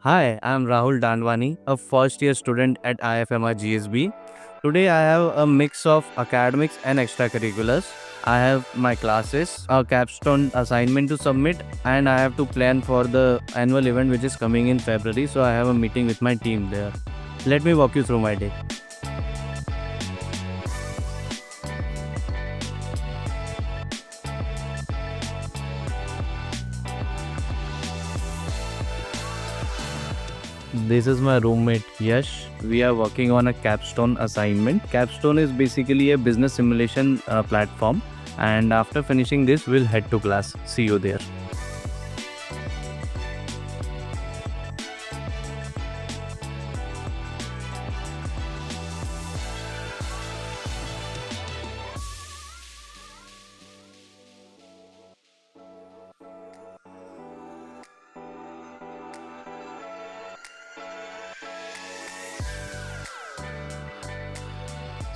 Hi, I'm Rahul Dandwani, a first year student at IFMR GSB. Today I have a mix of academics and extracurriculars. I have my classes, a capstone assignment to submit, and I have to plan for the annual event which is coming in February. So I have a meeting with my team there. Let me walk you through my day. This is my roommate Yash. We are working on a capstone assignment. Capstone is basically a business simulation platform. And after finishing this, we'll head to class. See you there.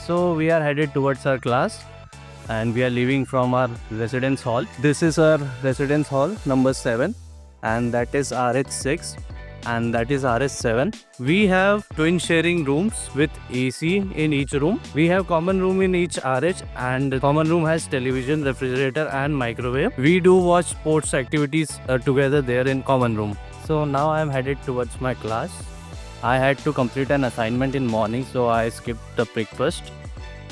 So we are headed towards our class and we are leaving from our residence hall. This is our residence hall number 7 and that is RH6 and that is RS7. We have twin sharing rooms with AC in each room. We have common room in each RH and common room has television, refrigerator and microwave. We do watch sports activities together there in common room. So now I am headed towards my class. I had to complete an assignment in morning, so I skipped the breakfast.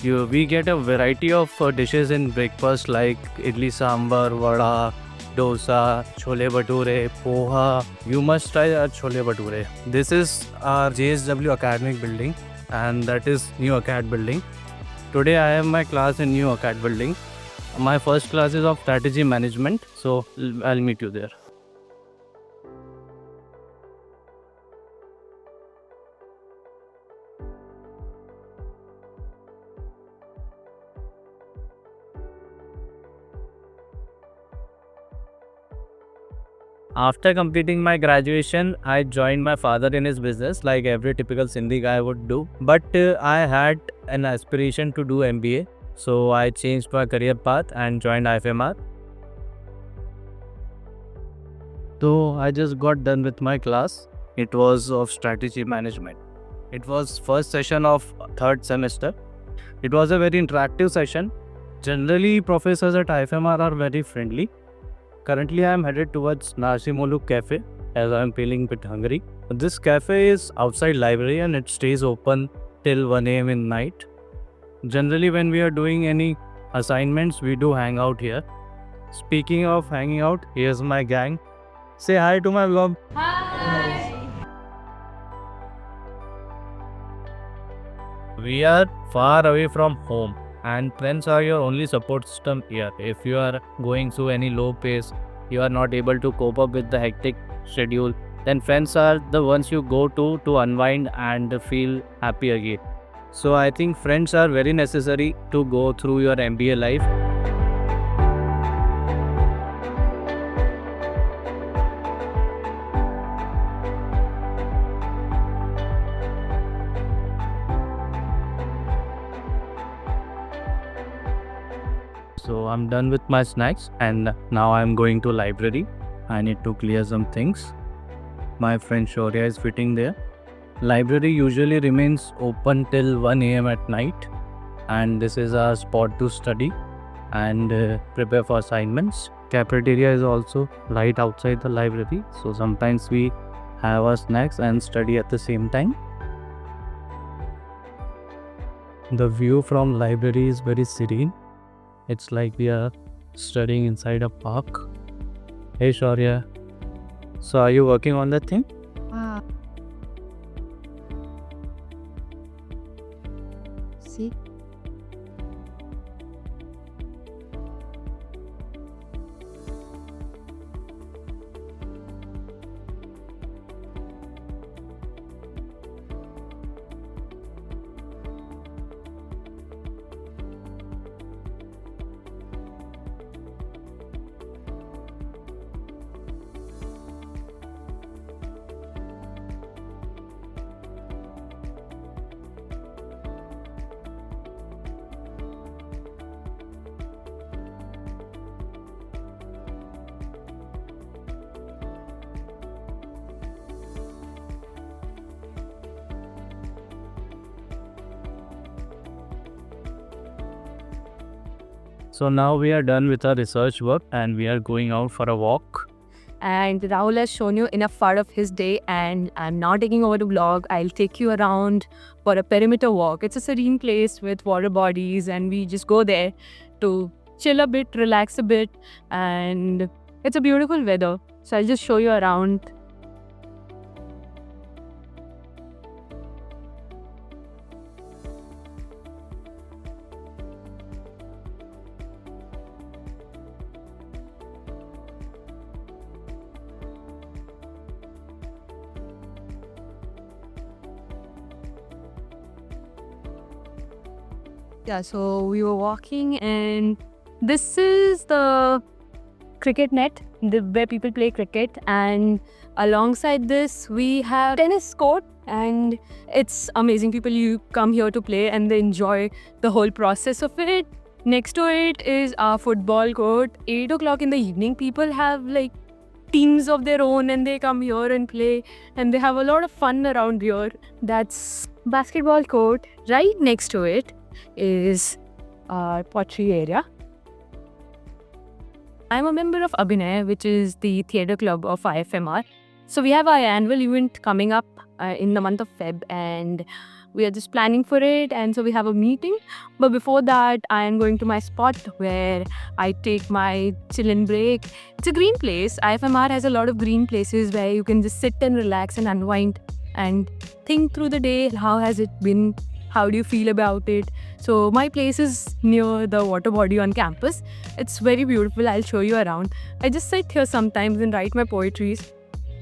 We get a variety of dishes in breakfast like idli sambar, vada, dosa, chole bhature, poha. You must try our chole bhature. This is our JSW academic building and that is New Acad building. Today I have my class in New Acad building. My first class is of strategy management, so I'll meet you there. After completing my graduation, I joined my father in his business like every typical Sindhi guy would do. But I had an aspiration to do MBA. So I changed my career path and joined IFMR. So I just got done with my class. It was of strategy management. It was first session of third semester. It was a very interactive session. Generally, professors at IFMR are very friendly. Currently, I am headed towards Nasimolu Cafe as I am feeling a bit hungry. This cafe is outside library and it stays open till 1 a.m. in night. Generally, when we are doing any assignments, we do hang out here. Speaking of hanging out, here's my gang. Say hi to my vlog. We are far away from home and friends are your only support system here. If you are going through any low pace, you are not able to cope up with the hectic schedule, then friends are the ones you go to unwind and feel happy again. So I think friends are very necessary to go through your MBA life. So I'm done with my snacks and now I'm going to library. I need to clear some things. My friend Shaurya is fitting there. Library usually remains open till 1 a.m. at night and this is our spot to study and prepare for assignments. Cafeteria is also right outside the library, so sometimes we have our snacks and study at the same time. The view from library is very serene. It's like we are studying inside a park. Hey Shaurya, so are you working on that thing? See? So now we are done with our research work and we are going out for a walk. And Rahul has shown you enough part of his day, and I'm now taking over the vlog. I'll take you around for a perimeter walk. It's a serene place with water bodies, and we just go there to chill a bit, relax a bit, and it's a beautiful weather. So I'll just show you around. Yeah, so we were walking, and this is the cricket net where people play cricket, and alongside this we have tennis court, and it's amazing. People, you come here to play and they enjoy the whole process of it. Next to it is our football court. 8 o'clock in the evening, people have like teams of their own and they come here and play, and they have a lot of fun around here. That's basketball court. Right next to it is our pottery area. I'm a member of Abhinay, which is the theatre club of IFMR. So we have our annual event coming up in the month of Feb, and we are just planning for it, and so we have a meeting. But before that, I am going to my spot where I take my chill and break. It's a green place. IFMR has a lot of green places where you can just sit and relax and unwind and think through the day. How has it been? How do you feel about it? So my place is near the water body on campus. It's very beautiful. I'll show you around. I just sit here sometimes and write my poetries.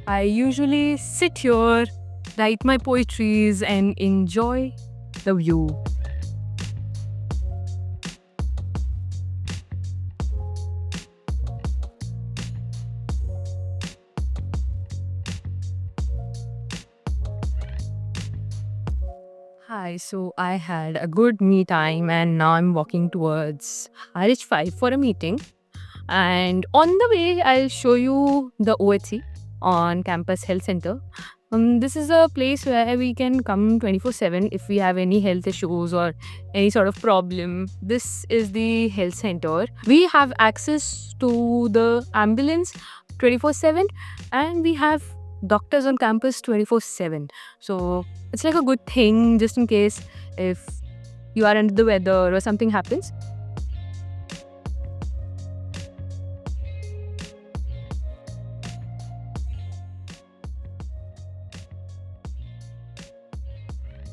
I usually sit here, write my poetries, and enjoy the view. Hi, so I had a good me time, and now I'm walking towards RH 5 for a meeting. And on the way, I'll show you the OHC on Campus Health Center. This is a place where we can come 24/7 if we have any health issues or any sort of problem. This is the health center. We have access to the ambulance 24/7, and we have doctors on campus 24/7. So it's like a good thing just in case if you are under the weather or something happens.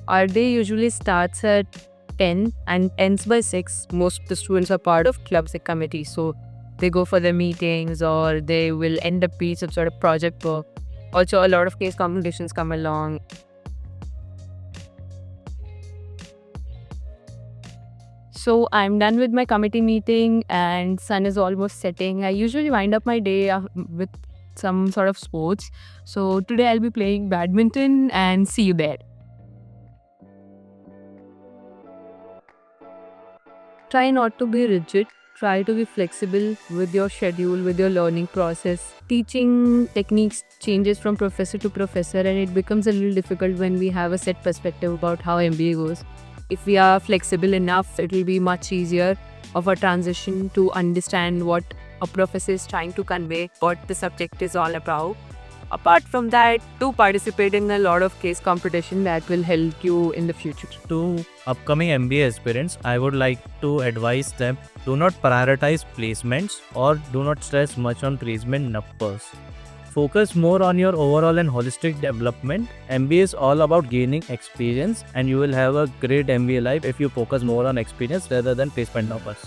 Our day usually starts at 10 and ends by 6. Most of the students are part of clubs and committees, so they go for their meetings or they will end up being some sort of project work. Also, a lot of case competitions come along. So I'm done with my committee meeting and sun is almost setting. I usually wind up my day with some sort of sports. So today I'll be playing badminton, and see you there. Try not to be rigid. Try to be flexible with your schedule, with your learning process. Teaching techniques changes from professor to professor, and it becomes a little difficult when we have a set perspective about how MBA goes. If we are flexible enough, it will be much easier of a transition to understand what a professor is trying to convey, what the subject is all about. Apart from that, do participate in a lot of case competition that will help you in the future. To upcoming MBA aspirants, I would like to advise them, do not prioritize placements or do not stress much on placement numbers. Focus more on your overall and holistic development. MBA is all about gaining experience, and you will have a great MBA life if you focus more on experience rather than placement numbers.